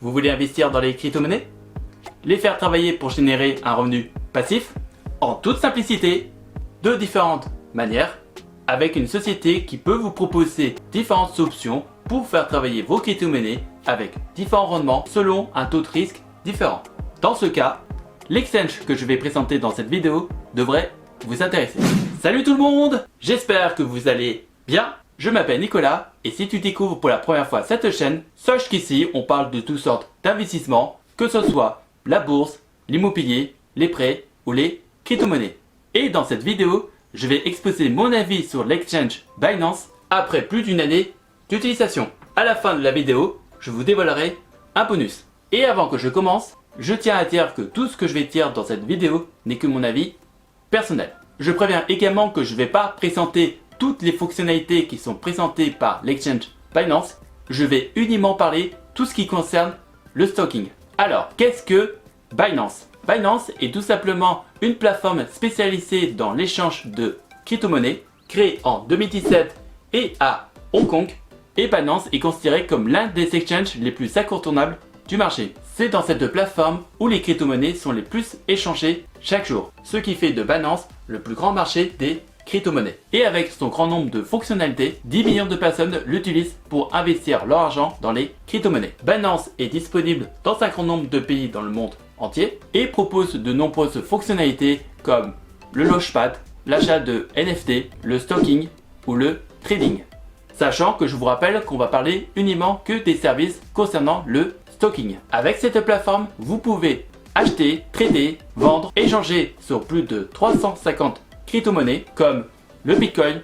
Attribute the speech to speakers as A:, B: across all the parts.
A: Vous voulez investir dans les crypto-monnaies? Les faire travailler pour générer un revenu passif? En toute simplicité, de différentes manières, avec une société qui peut vous proposer différentes options pour faire travailler vos crypto-monnaies avec différents rendements selon un taux de risque différent. Dans ce cas, l'exchange que je vais présenter dans cette vidéo devrait vous intéresser. Salut tout le monde, j'espère que vous allez bien. Je m'appelle Nicolas et si tu découvres pour la première fois cette chaîne, sache qu'ici on parle de toutes sortes d'investissements, que ce soit la bourse, l'immobilier, les prêts ou les crypto-monnaies. Et dans cette vidéo, je vais exposer mon avis sur l'exchange Binance après plus d'une année d'utilisation. À la fin de la vidéo, je vous dévoilerai un bonus. Et avant que je commence, je tiens à dire que tout ce que je vais dire dans cette vidéo n'est que mon avis personnel. Je préviens également que je ne vais pas présenter toutes les fonctionnalités qui sont présentées par l'exchange Binance. Je vais uniquement parler tout ce qui concerne le stocking. Alors, qu'est-ce que Binance? Binance est tout simplement une plateforme spécialisée dans l'échange de crypto-monnaies, créée en 2017 et à Hong Kong. Et Binance est considéré comme l'un des exchanges les plus incontournables du marché. C'est dans cette plateforme où les crypto-monnaies sont les plus échangées chaque jour, ce qui fait de Binance le plus grand marché des crypto-monnaies. Et avec son grand nombre de fonctionnalités, 10 millions de personnes l'utilisent pour investir leur argent dans les crypto-monnaies. Binance est disponible dans un grand nombre de pays dans le monde entier et propose de nombreuses fonctionnalités comme le launchpad, l'achat de NFT, le stocking ou le trading. Sachant que je vous rappelle qu'on va parler uniquement que des services concernant le stocking. Avec cette plateforme, vous pouvez acheter, trader, vendre, échanger sur plus de 350 crypto-monnaies comme le Bitcoin,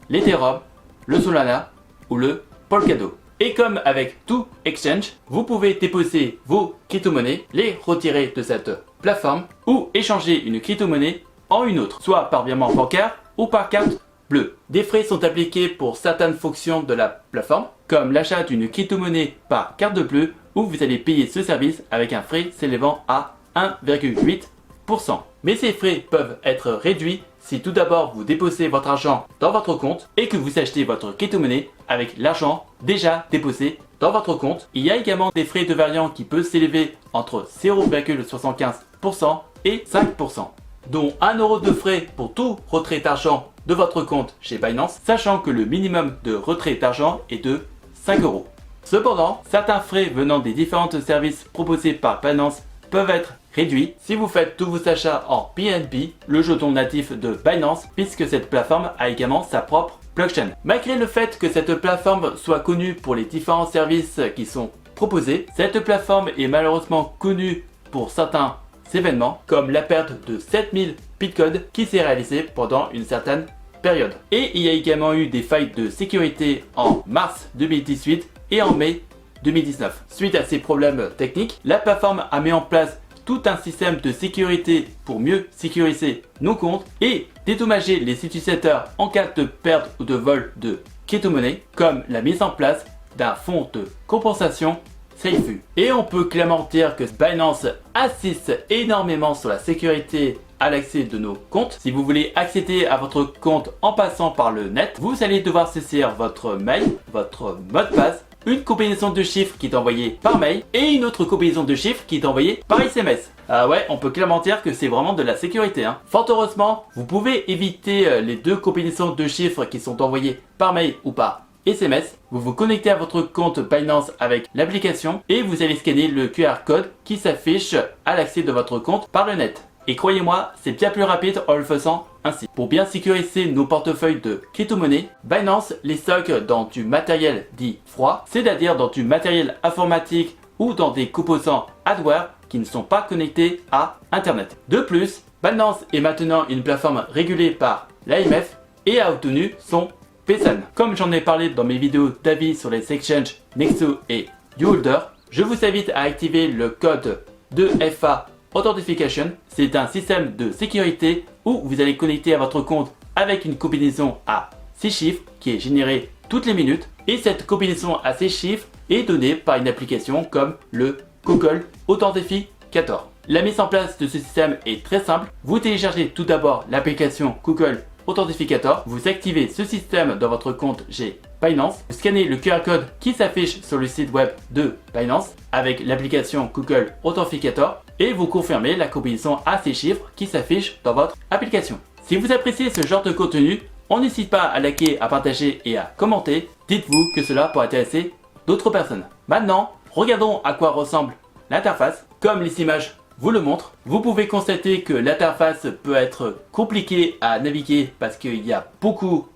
A: l'Ethereum, le Solana ou le Polkadot. Et comme avec tout exchange, vous pouvez déposer vos crypto-monnaies, les retirer de cette plateforme ou échanger une crypto-monnaie en une autre, soit par virement bancaire ou par carte bleue. Des frais sont appliqués pour certaines fonctions de la plateforme, comme l'achat d'une crypto-monnaie par carte bleue où vous allez payer ce service avec un frais s'élevant à 1,8%. Mais ces frais peuvent être réduits si tout d'abord vous déposez votre argent dans votre compte et que vous achetez votre crypto-monnaie avec l'argent déjà déposé dans votre compte. Il y a également des frais de variant qui peuvent s'élever entre 0,75% et 5%, dont 1 euro de frais pour tout retrait d'argent de votre compte chez Binance, sachant que le minimum de retrait d'argent est de 5 euros. Cependant, certains frais venant des différents services proposés par Binance peuvent être réduits si vous faites tous vos achats en BNB, le jeton natif de Binance, puisque cette plateforme a également sa propre blockchain. Malgré le fait que cette plateforme soit connue pour les différents services qui sont proposés, cette plateforme est malheureusement connue pour certains événements, comme la perte de 7000 bitcoins qui s'est réalisée pendant une certaine période. Et il y a également eu des failles de sécurité en mars 2018 et en mai 2019. Suite à ces problèmes techniques, la plateforme a mis en place tout un système de sécurité pour mieux sécuriser nos comptes et dédommager les utilisateurs en cas de perte ou de vol de crypto-monnaie, comme la mise en place d'un fonds de compensation SafeU. Et on peut clairement dire que Binance assiste énormément sur la sécurité à l'accès de nos comptes. Si vous voulez accéder à votre compte en passant par le net, vous allez devoir saisir votre mail, votre mot de passe, une combinaison de chiffres qui est envoyée par mail et une autre combinaison de chiffres qui est envoyée par SMS. Ah ouais, on peut clairement dire que c'est vraiment de la sécurité, hein. Fort heureusement, vous pouvez éviter les deux combinaisons de chiffres qui sont envoyées par mail ou par SMS. Vous vous connectez à votre compte Binance avec l'application et vous allez scanner le QR code qui s'affiche à l'accès de votre compte par le net. Et croyez-moi, c'est bien plus rapide en le faisant ainsi. Pour bien sécuriser nos portefeuilles de crypto-monnaies, Binance les stocke dans du matériel dit froid, c'est-à-dire dans du matériel informatique ou dans des composants hardware qui ne sont pas connectés à Internet. De plus, Binance est maintenant une plateforme régulée par l'AMF et a obtenu son PSAN. Comme j'en ai parlé dans mes vidéos d'avis sur les exchanges Nexo et Uholder, je vous invite à activer le code 2FA Authentication. C'est un système de sécurité où vous allez connecter à votre compte avec une combinaison à 6 chiffres qui est générée toutes les minutes. Et cette combinaison à 6 chiffres est donnée par une application comme le Google Authenticator. La mise en place de ce système est très simple. Vous téléchargez tout d'abord l'application Google Authentificator. Vous activez ce système dans votre compte chez Binance. Vous scannez le QR code qui s'affiche sur le site web de Binance avec l'application Google Authentificator et vous confirmez la combinaison à ces chiffres qui s'affichent dans votre application. Si vous appréciez ce genre de contenu, on n'hésite pas à liker, à partager et à commenter. Dites-vous que cela pourrait intéresser d'autres personnes. Maintenant, regardons à quoi ressemble l'interface. Comme les images vous le montrent, vous pouvez constater que l'interface peut être compliquée à naviguer parce qu'il y a beaucoup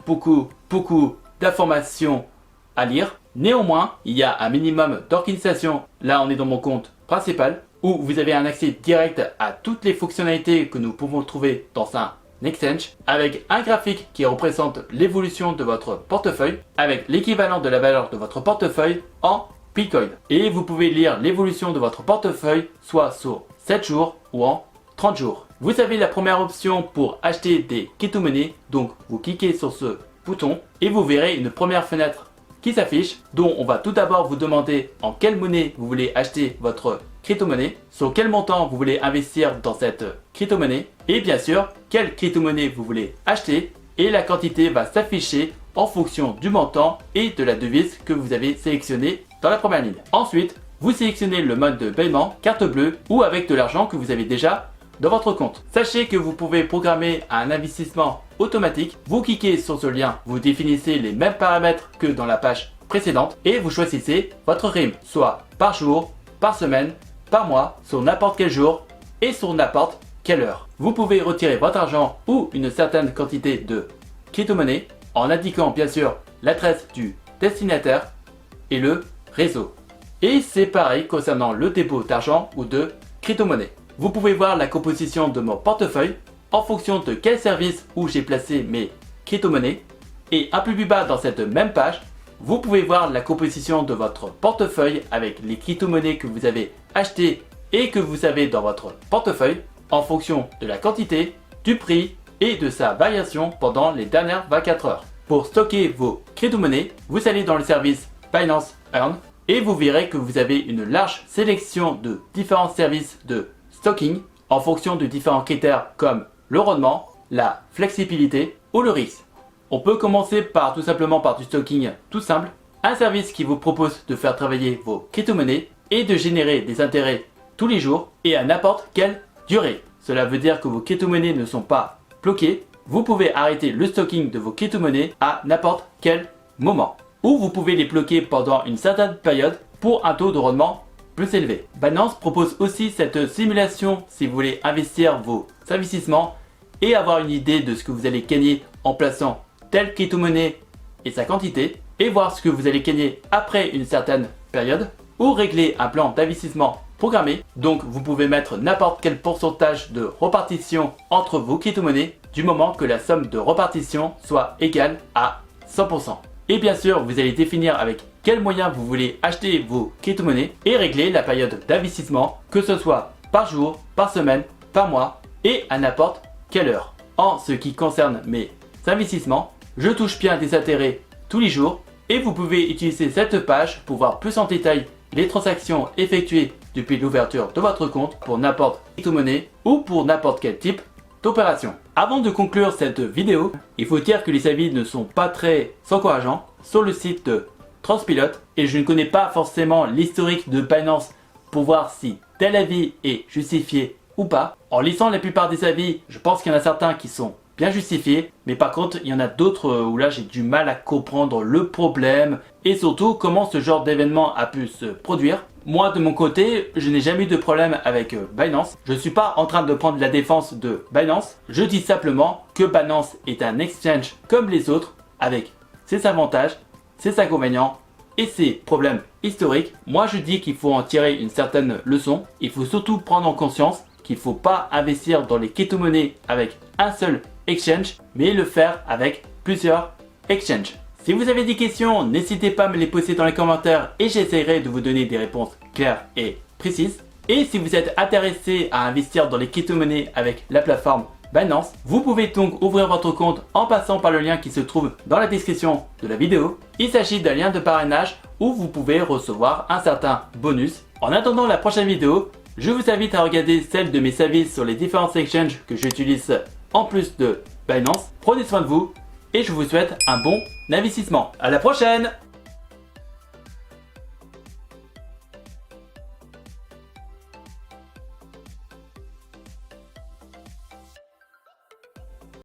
A: d'informations à lire. Néanmoins, il y a un minimum d'organisation. Là, on est dans mon compte principal où vous avez un accès direct à toutes les fonctionnalités que nous pouvons trouver dans un exchange avec un graphique qui représente l'évolution de votre portefeuille avec l'équivalent de la valeur de votre portefeuille en Bitcoin. Et vous pouvez lire l'évolution de votre portefeuille soit sur 7 jours ou en 30 jours. Vous avez la première option pour acheter des crypto-monnaies. Donc vous cliquez sur ce bouton et vous verrez une première fenêtre qui s'affiche dont on va tout d'abord vous demander en quelle monnaie vous voulez acheter votre crypto-monnaie, sur quel montant vous voulez investir dans cette crypto-monnaie et bien sûr quelle crypto-monnaie vous voulez acheter et la quantité va s'afficher en fonction du montant et de la devise que vous avez sélectionné dans la première ligne. Ensuite, vous sélectionnez le mode de paiement, carte bleue ou avec de l'argent que vous avez déjà dans votre compte. Sachez que vous pouvez programmer un investissement automatique. Vous cliquez sur ce lien, vous définissez les mêmes paramètres que dans la page précédente et vous choisissez votre rythme, soit par jour, par semaine, par mois, sur n'importe quel jour et sur n'importe quelle heure. Vous pouvez retirer votre argent ou une certaine quantité de crypto-monnaie en indiquant bien sûr l'adresse du destinataire et le réseau. Et c'est pareil concernant le dépôt d'argent ou de crypto-monnaie. Vous pouvez voir la composition de mon portefeuille en fonction de quel service où j'ai placé mes crypto-monnaies. Et un peu plus bas dans cette même page, vous pouvez voir la composition de votre portefeuille avec les crypto-monnaies que vous avez achetées et que vous avez dans votre portefeuille en fonction de la quantité, du prix et de sa variation pendant les dernières 24 heures. Pour stocker vos crypto-monnaies, vous allez dans le service Binance Earn et vous verrez que vous avez une large sélection de différents services de stocking en fonction de différents critères comme le rendement, la flexibilité ou le risque. On peut commencer par tout simplement par du stocking tout simple, un service qui vous propose de faire travailler vos crypto-monnaies et de générer des intérêts tous les jours et à n'importe quelle durée. Cela veut dire que vos crypto-monnaies ne sont pas bloquées. Vous pouvez arrêter le stocking de vos crypto-monnaies à n'importe quel moment. Ou vous pouvez les bloquer pendant une certaine période pour un taux de rendement plus élevé. Binance propose aussi cette simulation si vous voulez investir vos investissements et avoir une idée de ce que vous allez gagner en plaçant telle crypto-monnaie et sa quantité et voir ce que vous allez gagner après une certaine période ou régler un plan d'investissement programmé. Donc vous pouvez mettre n'importe quel pourcentage de repartition entre vos crypto-monnaies du moment que la somme de repartition soit égale à 100%. Et bien sûr, vous allez définir avec quels moyens vous voulez acheter vos crypto-monnaies et régler la période d'investissement, que ce soit par jour, par semaine, par mois et à n'importe quelle heure. En ce qui concerne mes investissements, je touche bien des intérêts tous les jours et vous pouvez utiliser cette page pour voir plus en détail les transactions effectuées depuis l'ouverture de votre compte pour n'importe quelle crypto-monnaie ou pour n'importe quel type d'opération. Avant de conclure cette vidéo, il faut dire que les avis ne sont pas très encourageants sur le site de Transpilote et je ne connais pas forcément l'historique de Binance pour voir si tel avis est justifié ou pas. En lisant la plupart des avis, je pense qu'il y en a certains qui sont bien justifiés, mais par contre il y en a d'autres où là j'ai du mal à comprendre le problème et surtout comment ce genre d'événement a pu se produire. Moi de mon côté, je n'ai jamais eu de problème avec Binance. Je ne suis pas en train de prendre la défense de Binance. Je dis simplement que Binance est un exchange comme les autres avec ses avantages, ses inconvénients et ses problèmes historiques. Moi je dis qu'il faut en tirer une certaine leçon. Il faut surtout prendre en conscience qu'il ne faut pas investir dans les crypto-monnaies avec un seul exchange, mais le faire avec plusieurs exchanges. Si vous avez des questions, n'hésitez pas à me les poser dans les commentaires et j'essaierai de vous donner des réponses claires et précises. Et si vous êtes intéressé à investir dans les crypto-monnaies avec la plateforme Binance, vous pouvez donc ouvrir votre compte en passant par le lien qui se trouve dans la description de la vidéo. Il s'agit d'un lien de parrainage où vous pouvez recevoir un certain bonus. En attendant la prochaine vidéo, je vous invite à regarder celle de mes services sur les différents exchanges que j'utilise en plus de Binance. Prenez soin de vous et je vous souhaite un bon investissement. À la prochaine!